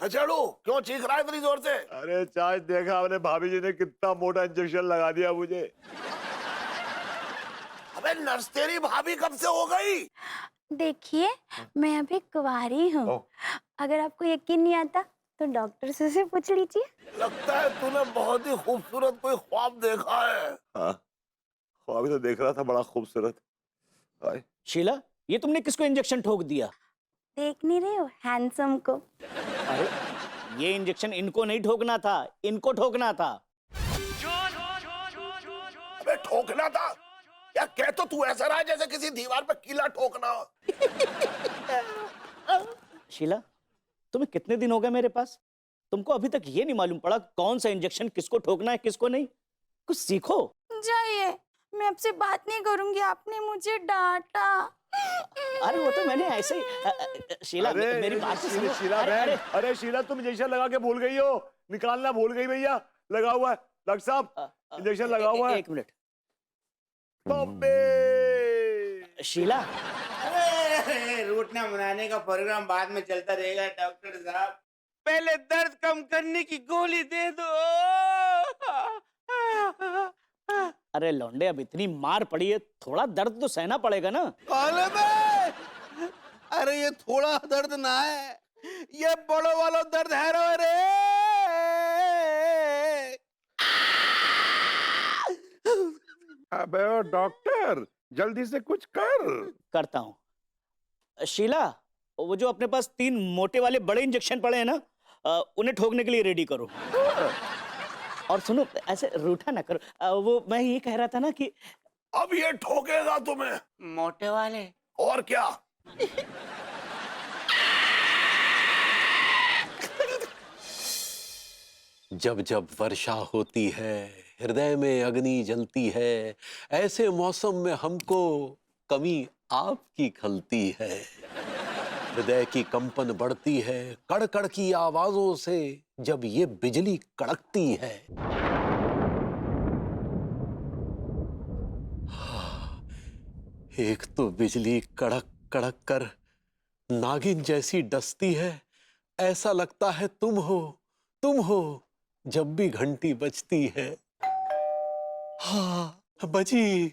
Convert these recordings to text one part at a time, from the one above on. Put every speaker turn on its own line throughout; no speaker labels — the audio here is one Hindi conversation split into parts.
कचड़ू क्यों चीख रहा है इतनी जोर से?
अरे चाच देखा आपने भाभी जी ने कितना मोटा इंजेक्शन लगा दिया मुझे।
अबे नर्स तेरी भाभी कब से हो गई?
देखिए मैं अभी कुंवारी हूँ। अगर आपको यकीन नहीं आता तो डॉक्टर से पूछ लीजिए।
लगता है तूने बहुत ही खूबसूरत कोई ख्वाब देखा है।
हाँ, ख्वाब तो देख रहा था बड़ा खूबसूरत।
शीला, ये तुमने किसको इंजेक्शन ठोक दिया?
देख नहीं रहे हो हैंडसम को?
अरे ये इंजेक्शन इनको नहीं ठोकना था, इनको ठोकना था।
अबे ठोकना था? या कह तो तू ऐसा रहा है जैसे किसी दीवार पे कीला ठोकना।
शीला, तुम्हें कितने दिन हो गए मेरे पास? तुमको अभी तक ये नहीं मालूम पड़ा कौन सा इंजेक्शन किसको ठोकना है किसको नहीं? कुछ सीखो।
जाइए, मैं आपसे बात नहीं करूंगी, आपने मुझे डांटा।
अरे वो तो मैंने ऐसे ही शीला मेरी बात तो सुनो।
शीला बहन, अरे शीला तुम इंजेक्शन लगा के भूल गई हो, निकालना भूल गई भैया। लगा हुआ है डॉक्टर साहब, इंजेक्शन लगा हुआ है।
एक मिनट।
बॉम्बे
शीला,
रूठना मनाने का प्रोग्राम बाद में चलता रहेगा डॉक्टर साहब, पहले दर्द कम करने की गोली दे दो।
अरे लौंडे अब इतनी मार पड़ी है, थोड़ा दर्द तो सहना पड़ेगा ना।
अरे ये थोड़ा दर्द ना है, ये बड़ो वाला दर्द है रो रे।
अबे ओ डॉक्टर जल्दी से कुछ कर।
करता हूँ। शीला, वो जो अपने पास 3 मोटे वाले बड़े इंजेक्शन पड़े हैं ना, उन्हें ठोकने के लिए रेडी करो। और सुनो, ऐसे रूठा ना करो। वो मैं ये कह रहा था ना कि
अब ये ठोकेगा तुम्हें।
मोटे वाले
और क्या?
जब जब वर्षा होती है, हृदय में अग्नि जलती है, ऐसे मौसम में हमको कमी आपकी खलती है। हृदय की कंपन बढ़ती है कड़कड़ की आवाजों से, जब ये बिजली कड़कती है। एक तो बिजली कड़क कड़क कर नागिन जैसी डसती है, ऐसा लगता है तुम हो जब भी घंटी बजती है। हाँ, बजी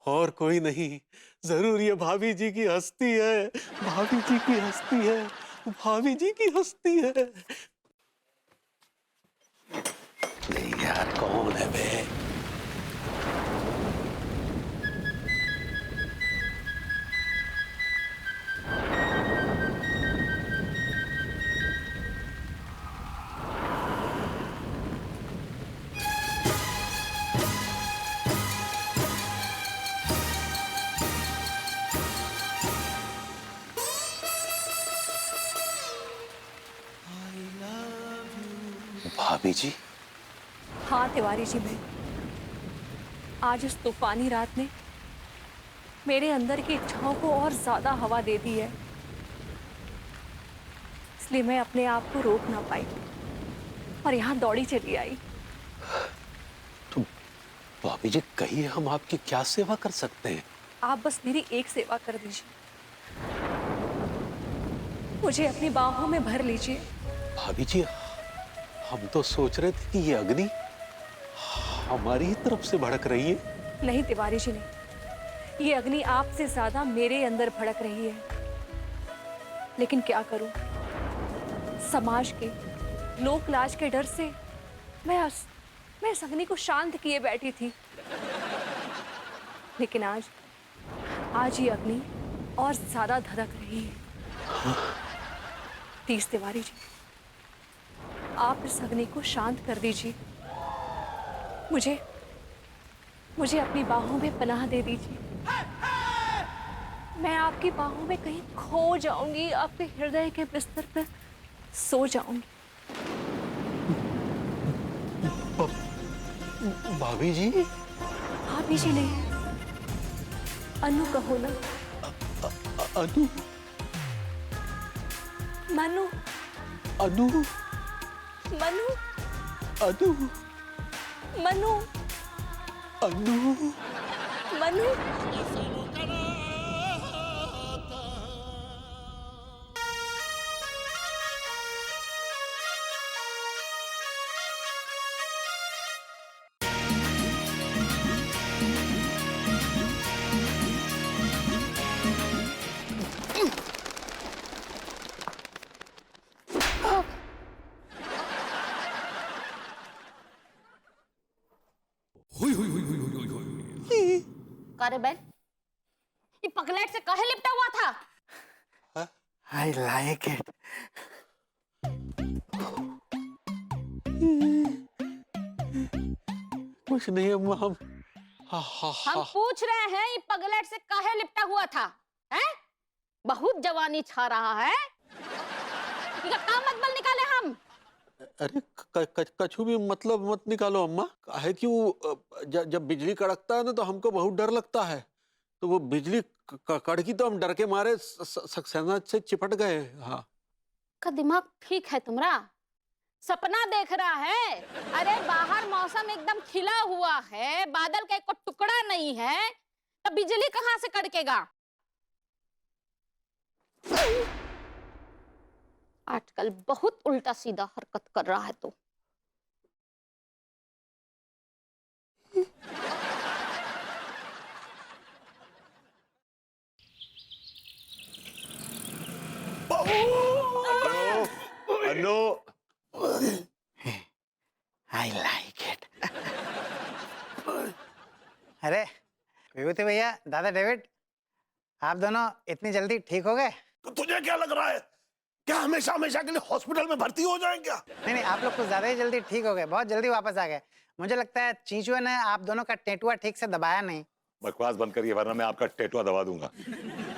और कोई नहीं, जरूर ये भाभी जी की हस्ती है, भाभी जी की हस्ती है, भाभी जी की हस्ती है। नहीं यार, कौन है बे? भाभी जी?
हाँ तिवारी जी, मैं आज इस तूफानी रात ने मेरे अंदर की इच्छाओं को और ज्यादा हवा दे दी है, इसलिए मैं अपने आप को रोक ना पाई और यहाँ दौड़ी चली आई।
तो भाभी जी कहिए, हम आपकी क्या सेवा कर सकते हैं?
आप बस मेरी एक सेवा कर दीजिए, मुझे अपनी बाहों में भर लीजिए।
भाभी जी, हम तो सोच रहे थे कि ये अग्नि हमारी ही तरफ से भड़क रही है।
नहीं तिवारी जी, नहीं, ये अग्नि आपसे ज्यादा मेरे अंदर भड़क रही है। लेकिन क्या करूं, समाज के लोक लाज के डर से मैं इस अग्नि को शांत किए बैठी थी। लेकिन आज ये अग्नि और ज्यादा धधक रही है। प्लीज तिवारी जी, आप इस अग्नि को शांत कर दीजिए, मुझे अपनी बाहों में पनाह दे दीजिए। मैं आपकी बाहों में कहीं खो जाऊंगी, आपके हृदय के बिस्तर पर सो जाऊंगी।
भाभी जी?
भाभी जी नहीं, अनु कहो ना।
अनु?
मनु।
अनु?
मनु।
अनु?
मनु।
अनु?
मनु।
कुंवारे बैल? ये पगलेट से काहे लिपटा हुआ था?
आई लाइक इट।
कुछ नहीं अम्मा, हम
हम पूछ रहे हैं ये पगलेट से काहे लिपटा हुआ था? हैं? बहुत जवानी छा रहा है। इनका काम मत बल निकाले हम।
अरे कछु भी मतलब मत निकालो अम्मा। है कि वो जब बिजली कड़कता है ना तो हमको बहुत डर लगता है, तो वो बिजली कड़की तो हम डर के मारे सक्सेना से चिपट गए। हाँ,
का दिमाग ठीक है तुम्हारा? सपना देख रहा है? अरे बाहर मौसम एकदम खिला हुआ है, बादल का एक टुकड़ा नहीं है, तब बिजली कहाँ से कड़केगा? आजकल बहुत उल्टा सीधा हरकत कर रहा है तो।
अनु,
आई लाइक इट। अरे विभूति भैया, दादा डेविड, आप दोनों इतनी जल्दी ठीक हो गए?
तो तुझे क्या लग रहा है, क्या हमेशा हमेशा के लिए हॉस्पिटल में भर्ती हो जाएं क्या?
नहीं, आप लोग कुछ ज्यादा ही जल्दी ठीक हो गए, बहुत जल्दी वापस आ गए। मुझे लगता है चींचुए ने आप दोनों का टेटुआ ठीक से दबाया नहीं।
बकवास बंद करिए वरना मैं आपका टेटुआ दबा दूंगा।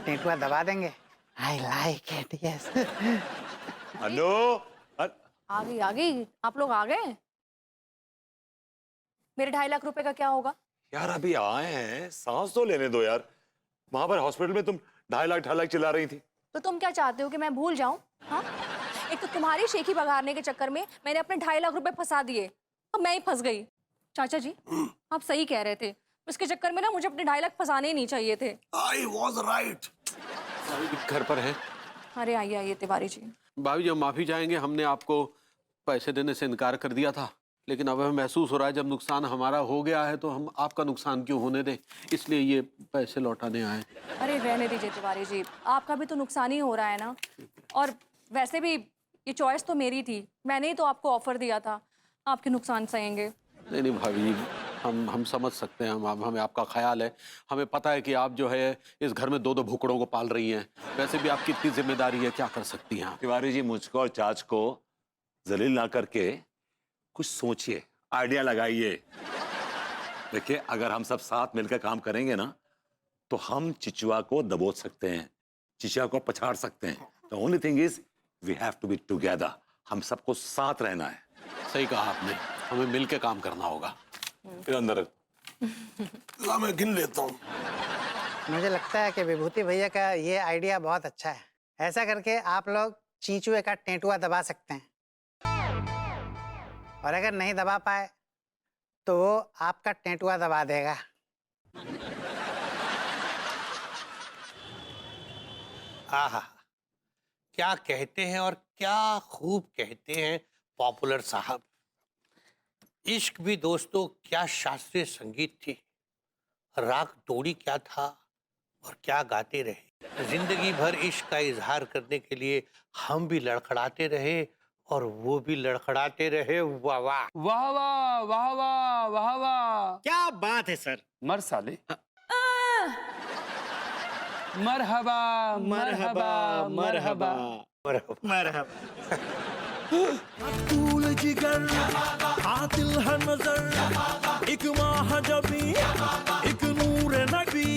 टेटुआ दबा देंगे? I like it, yes.
Anu,
आ गई, आप लोग आ गए। मेरे 2.5 लाख रुपए का क्या होगा?
यार अभी आए हैं, सांस तो लेने दो यार। वहां पर हॉस्पिटल में तुम 2.5 लाख चिल्ला रही थी।
तो तुम क्या चाहते हो कि मैं भूल जाऊं? हाँ, एक तो तुम्हारी शेखी बघारने के चक्कर में मैंने अपने 2.5 लाख रुपए फंसा दिए, अब मैं ही फंस गई। चाचा जी, आप सही कह रहे थे, उसके चक्कर में ना मुझे अपने 2.5 लाख फंसाने ही नहीं चाहिए थे।
I was right.
घर पर है।
अरे आइए आइए तिवारी जी।
भाभी जी, हम माफी चाहेंगे, हमने आपको पैसे देने से इनकार कर दिया था, लेकिन अब हमें महसूस हो रहा है जब नुकसान हमारा हो गया है तो हम आपका नुकसान क्यों होने दें, इसलिए ये पैसे लौटाने आए।
अरे रहने दीजिए तिवारी जी, आपका भी तो नुकसान ही हो रहा है ना। और वैसे भी ये चॉइस तो मेरी थी, मैंने ही तो आपको ऑफर दिया था, आपके नुकसान सहेंगे।
नहीं नहीं भाभी जी, हम समझ सकते हैं, हमें आपका ख्याल है, हमें पता है कि आप जो है इस घर में 2-2 भुखड़ों को पाल रही हैं, वैसे भी आपकी इतनी जिम्मेदारी है, क्या कर सकती हैं आप।
तिवारी जी, मुझको और चाच को जलील ना करके कुछ सोचिए, आइडिया लगाइए। देखिए, अगर हम सब साथ मिलकर काम करेंगे ना तो हम चिचुआ को दबोच सकते हैं, चिचुआ को पछाड़ सकते हैं। The only thing is we have to be together. हम सबको साथ रहना है।
सही कहा आपने, हमें मिलकर काम करना होगा।
फिर अंदर
ला मैं गिन लेता हूँ।
मुझे लगता है कि विभूति भैया का ये आइडिया बहुत अच्छा है। ऐसा करके आप लोग चींचुए का टेटुआ दबा सकते हैं, और अगर नहीं दबा पाए तो वो आपका टेटुआ दबा देगा।
आहा, क्या कहते हैं और क्या खूब कहते हैं पॉपुलर साहब। इश्क भी दोस्तों क्या शास्त्रीय संगीत थी, राग तोड़ी क्या था और क्या गाते रहे। जिंदगी भर इश्क का इजहार करने के लिए हम भी लड़खड़ाते रहे और वो भी लड़खड़ाते रहे। वाह वाह
वाह वाह वाह वाह वाह वाह,
क्या बात है सर।
मर साले। मरहबा मरहबा मरहबा
मरहबा।
तूल जिगर आतिल है नजर, एक महाजबी एक नूर नबी,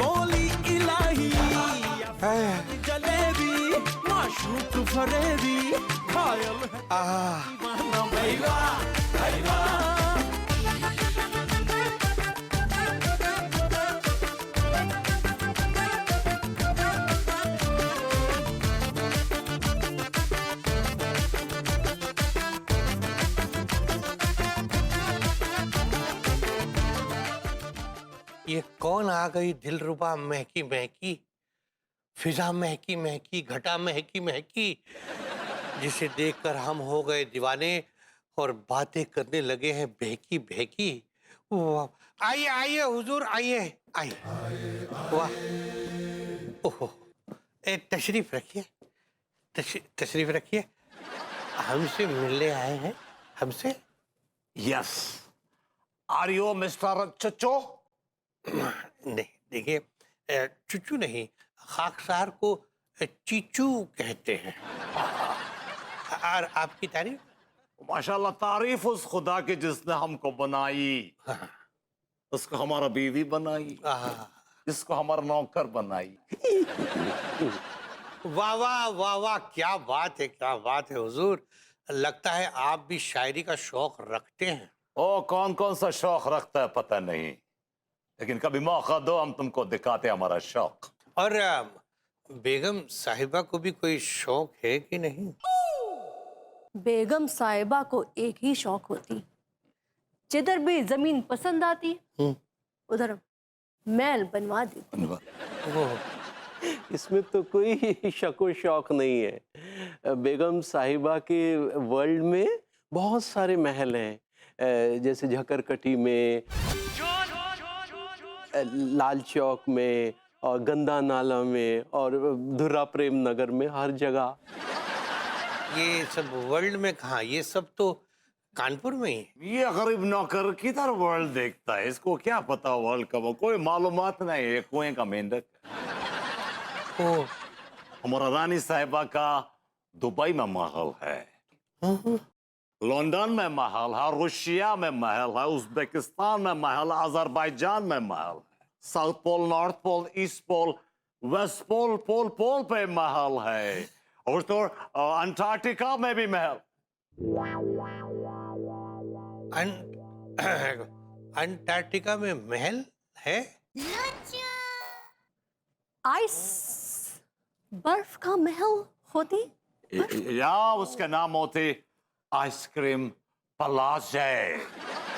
बोली इलाही जलेबी, माशूक फरेबी, घायल है दीवाना मैवा मैवा।
ये कौन आ गई दिलरुबा महकी महकी, फिजा महकी महकी, घटा महकी महकी, जिसे देखकर हम हो गए दीवाने और बातें करने लगे हैं बहकी बहकी। वाह, आइए आइए हुजूर, आइए आइए। वाह, ओहो, तशरीफ रखिए, तशरीफ रखिए। हमसे मिलने आए हैं? हमसे?
यस, आर यू मिस्टर चचो?
नहीं देखिए, चुचू नहीं, खाकसार को चीचू कहते हैं। और आपकी तारीफ?
माशाल्लाह, तारीफ उस खुदा की जिसने हमको बनाई, उसको हमारा बीवी बनाई, जिसको हमारा नौकर बनाई।
वाह वाह वाह वाह, क्या बात है, क्या बात है हुजूर। लगता है आप भी शायरी का शौक रखते हैं।
ओ, कौन कौन सा शौक रखता है पता नहीं, लेकिन कभी मौका दो, हम तुमको दिखाते हैं हमारा शौक।
और बेगम साहिबा को भी कोई शौक है कि नहीं?
बेगम साहिबा को एक ही शौक होती, जिधर भी जमीन पसंद आती उधर महल बनवा दी।
ओह,
इसमें तो कोई शको शौक नहीं है। बेगम साहिबा के वर्ल्ड में बहुत सारे महल हैं, जैसे झकरकटी में, लाल चौक में, और गंदा नाला में, और धुर्रा प्रेम नगर में, हर जगह।
ये सब वर्ल्ड में कहाँ? ये सब तो कानपुर में ही।
ये गरीब नौकर किधर वर्ल्ड देखता है, इसको क्या पता वर्ल्ड का, वो कोई मालूमात नहीं है, कुएं का मेंढक।
ओह,
हमारा रानी साहिबा का दुबई में महल है, लंदन में महल है, रूसिया में महल है, उज्बेकिस्तान में महल है, अजरबैजान में महल है, south pole, north pole, east pole, west pole, pole pole पे महल है, और तो अंटार्कटिका में भी महल।
अंटार्कटिका में महल है?
आइस बर्फ का महल होती,
या उसका नाम होती आइसक्रीम पलाजे।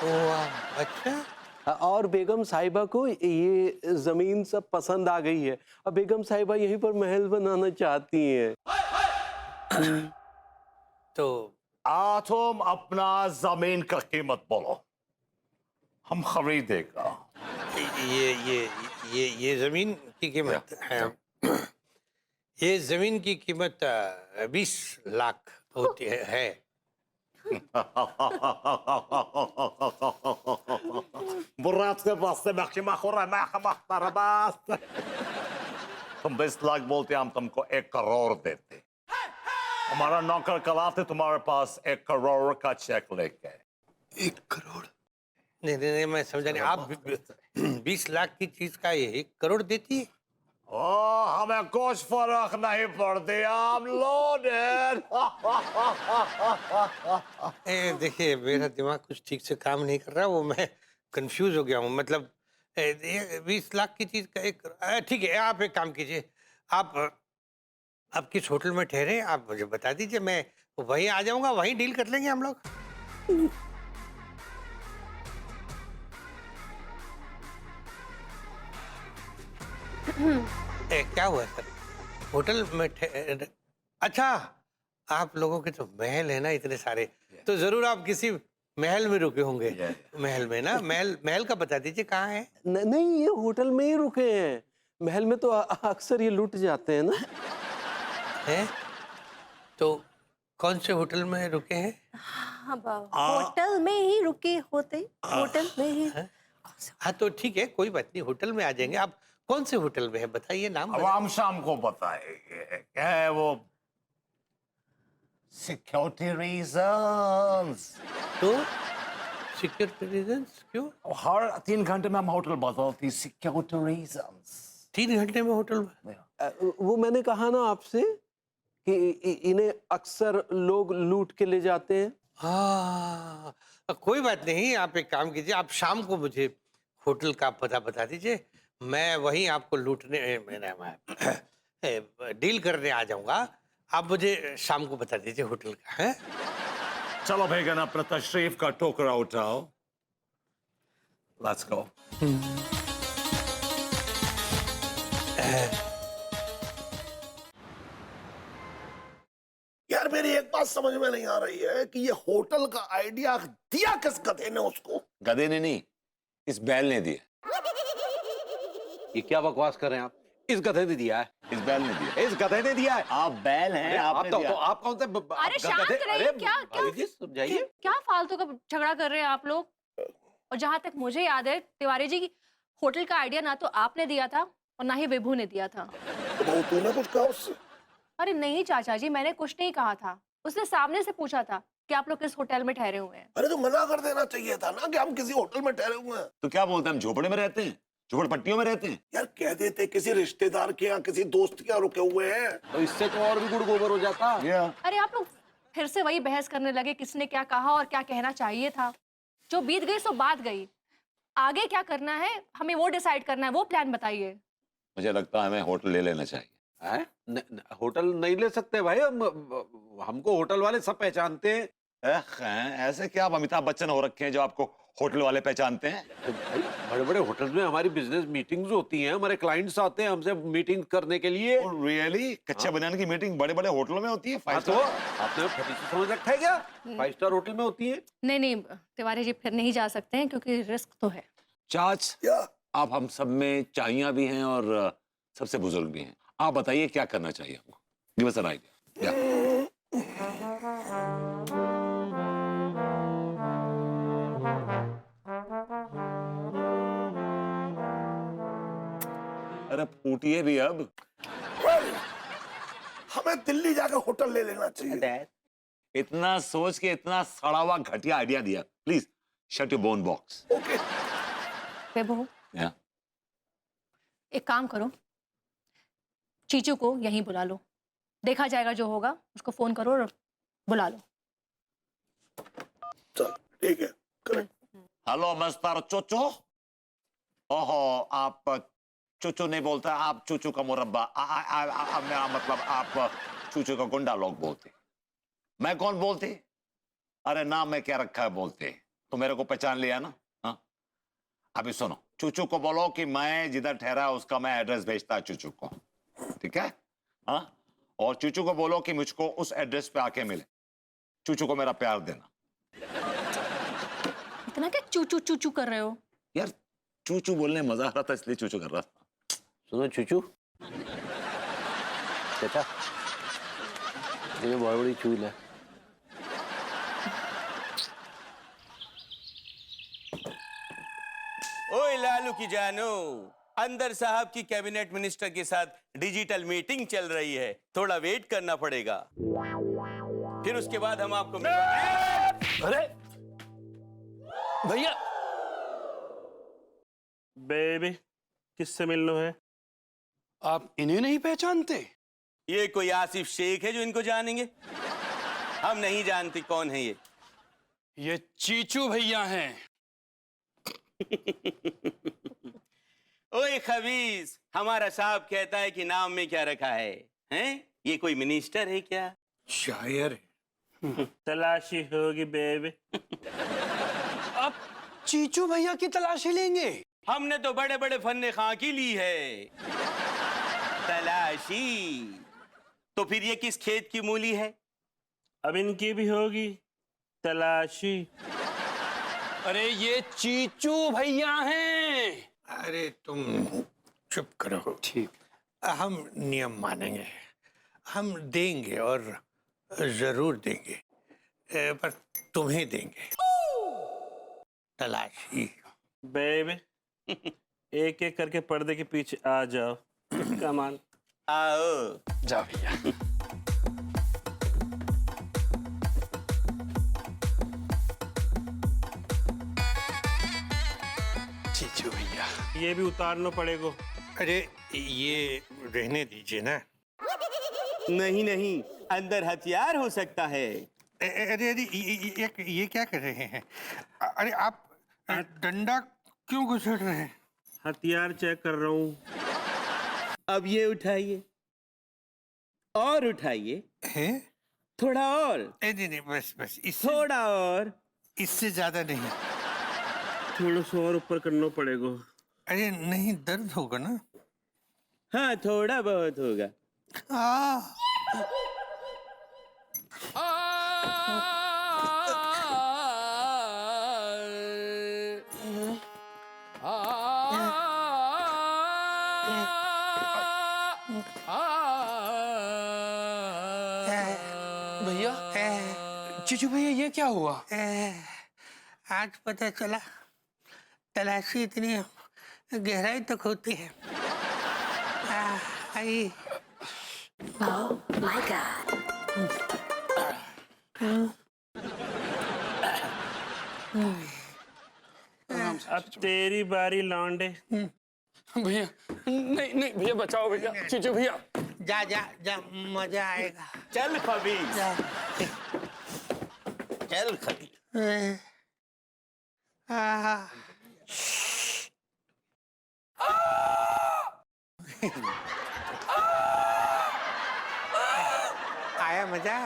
ओह, अच्छा।
और बेगम साहिबा को ये जमीन सब पसंद आ गई है, और बेगम साहिबा यहीं पर महल बनाना चाहती हैं।
तो
तुम अपना जमीन का कीमत बोलो, हम खरीदेगा।
ये जमीन की कीमत है, ये जमीन की कीमत 20 लाख होती है।
तुम 20 लाख बोलते, हम तुमको 1 करोड़ देते। हमारा नौकर कल आते तुम्हारे पास 1 करोड़ का चेक लेके।
1 करोड़? नहीं नहीं नहीं, मैं समझा नहीं। आप 20 लाख की चीज का 1 करोड़ देती है?
ओ, हमें कुछ फर्क नहीं पड़ती, हम लोडेड।
देखिए, मेरा दिमाग कुछ ठीक से काम नहीं कर रहा, वो मैं कंफ्यूज हो गया हूँ। मतलब 20 लाख की चीज का 1 करोड़, ठीक है। आप एक काम कीजिए, आप किस होटल में ठहरे, आप मुझे बता दीजिए, मैं वहीं आ जाऊंगा, वहीं डील कर लेंगे हम लोग। क्या हुआ सर? होटल में अच्छा, आप लोगों के तो महल है ना इतने सारे, तो जरूर आप किसी महल में रुके होंगे। महल में ना, महल का बता दीजिए कहाँ है।
नहीं, ये होटल में ही रुके हैं, महल में तो अक्सर ये लुट जाते हैं ना।
है? तो कौन से होटल में रुके हैं?
हाँ, होटल में ही रुके होते, होटल में ही।
हाँ तो ठीक है, कोई बात नहीं, होटल में आ जाएंगे। आप कौन से होटल में है, बताइए नाम।
अब हम शाम को बताएंगे। क्या है वो? Security reasons.
तो सिक्योरिटी रीजंस क्यों?
हर 3 घंटे में हम होटल बदलती, सिक्योरिटी रीजंस।
3 घंटे में होटल?
वो मैंने कहा ना आपसे कि इन्हें अक्सर लोग लूट के ले जाते हैं।
हाँ, कोई बात नहीं, आप एक काम कीजिए, आप शाम को मुझे होटल का पता बता दीजिए, मैं वहीं आपको लूटने डील करने आ जाऊंगा। आप मुझे शाम को बता दीजिए होटल का। है?
चलो भेगन, अपना तशरीफ का टोकरा उठाओ, लेट्स गो।
यार, मेरी एक बात समझ में नहीं आ रही है कि ये होटल का आइडिया दिया किस गधे ने उसको?
गधे ने नहीं, इस बैल ने दिया।
ये क्या बकवास कर रहे हैं आप? इस गधे ने दिया है।
इस बैल ने दिया।
इस गधे ने दिया है।
आप बैल हैं, आपने
तो
दिया।
आप कौन से
अरे शांत रहिए, क्या
समझाइए।
क्या फालतू का झगड़ा कर रहे हैं आप लोग। और जहां तक मुझे याद है, तिवारी जी, होटल का आइडिया ना तो आपने दिया था और ना ही विभू ने दिया था।
तो बहू तूने कुछ कहा उससे?
अरे नहीं चाचा जी, मैंने कुछ नहीं कहा था। उसने सामने से पूछा था कि आप लोग किस होटल में ठहरे हुए हैं।
अरे तो मना कर देना चाहिए था ना कि हम किसी होटल में ठहरे हुए हैं।
तो क्या बोलते हैं, हम झोपड़े में रहते हैं, झोपड़पट्टियों में रहते हैं?
यार कह देते किसी रिश्तेदार के यहाँ, किसी दोस्त के यहाँ रुके हुए हैं।
तो इससे तो और भी गुड़ गोबर हो जाता।
अरे आप लोग फिर से वही बहस करने लगे, किसने क्या कहा और क्या कहना चाहिए था। जो बीत गई सो बात गई, आगे क्या करना है हमें वो डिसाइड करना है, वो प्लान बताइए।
मुझे लगता है हमें होटल ले लेना चाहिए।
हैं? होटल नहीं ले सकते भाई, हमको होटल वाले सब पहचानते हैं।
ऐसे क्या आप अमिताभ बच्चन हो रखे हैं जो आपको होटल वाले पहचानते हैं?
तो भाई बड़े बड़े होटल्स में हमारी बिजनेस मीटिंग्स होती हैं, हमारे क्लाइंट्स आते हैं हमसे मीटिंग करने के लिए।
रियली? कच्चे बनियान की मीटिंग बड़े बड़े होटलों में होती है?
हाँ, तो आपने फटीसी समझ रखा है क्या? 5 स्टार होटल में होती है।
नहीं नहीं तिवारी जी, फिर नहीं जा सकते हैं क्योंकि रिस्क तो है।
चाच, आप हम सब में चाहियां भी हैं और सबसे बुजुर्ग भी हैं। आप बताइए क्या करना चाहिए हमको? Give us an idea. अरे फूटिए भी अब।
हमें दिल्ली जाकर होटल ले लेना चाहिए।
इतना सोच के इतना सड़ा हुआ घटिया आइडिया दिया। Please shut your bone box.
Okay.
Vibhu, एक काम करो, चीचू को यहीं बुला लो, देखा जाएगा जो होगा। उसको फोन करो और बुला लो।
चल ठीक है।
हेलो मिस्टर चोचो। ओहो, आप चूचू नहीं बोलते, आप चूचू का मुरब्बा। मेरा मतलब आप चूचू का गुंडा लोग बोलते। मैं कौन बोलते? अरे नाम में क्या रखा है बोलते। तो मेरे को पहचान लिया ना? हाँ, अभी सुनो, चूचू को बोलो कि मैं जिधर ठहरा उसका मैं एड्रेस भेजता चूचू को, ठीक है? हाँ, और चूचू को बोलो कि मुझको उस एड्रेस पे आके मिले। चूचू को मेरा प्यार देना।
इतना क्या चूचू चूचू कर रहे हो?
यार चूचू बोलने में मजा आ रहा था इसलिए चूचू कर रहा था।
सुनो चूचू, चाचा ये बहुत बड़ी चूल है।
ओए लालू की जानो, अंदर साहब की कैबिनेट मिनिस्टर के साथ डिजिटल मीटिंग चल रही है, थोड़ा वेट करना पड़ेगा, फिर उसके बाद हम आपको
अरे भैया, बेबी किससे मिलना है? आप इन्हें नहीं पहचानते?
ये कोई आसिफ शेख है जो इनको जानेंगे? हम नहीं जानते कौन है
ये चीचू भैया हैं।
ओए खबीस, हमारा साहब कहता है कि नाम में क्या रखा है? हैं? ये कोई मिनिस्टर है क्या?
शायर। तलाशी होगी बेबी। आप चीचू भैया की तलाशी लेंगे?
हमने तो बड़े बड़े फन्ने खां की ली है तलाशी। तो फिर ये किस खेत की मूली है?
अब इनकी भी होगी तलाशी। अरे ये चीचू भैया हैं।
अरे तुम चुप करो।
ठीक,
हम नियम मानेंगे, हम देंगे और जरूर देंगे, पर तुम्हें देंगे तलाशी।
बेबी एक एक करके पर्दे के पीछे आ जाओ। कमान
आओ।
जाओ भैया। चीचू भैया, ये भी उतारना पड़ेगा।
अरे ये रहने दीजिए ना।
नहीं नहीं, अंदर हथियार हो सकता है।
अरे अरे ये क्या कर रहे हैं? अरे आप डंडा क्यों घुसेड़ रहे हैं?
हथियार चेक कर रहा हूँ।
अब ये उठाइए और उठाइए।
हैं?
थोड़ा और।
नहीं नहीं, बस बस इससे
थोड़ा और।
इससे ज्यादा नहीं।
थोड़ा सा और ऊपर करना पड़ेगा।
अरे नहीं, दर्द होगा ना।
हाँ थोड़ा बहुत होगा।
भैया, चीचू भैया ये क्या हुआ?
आज पता चला तलाशी इतनी गहराई तक होती है। आई
अब तेरी बारी लौंडे।
भैया नहीं नहीं भैया बचाओ भैया, चीचू भैया।
जा जा जा, मजा आएगा।
चल खबीज,
जा।
चल खबीज।
आया मजा।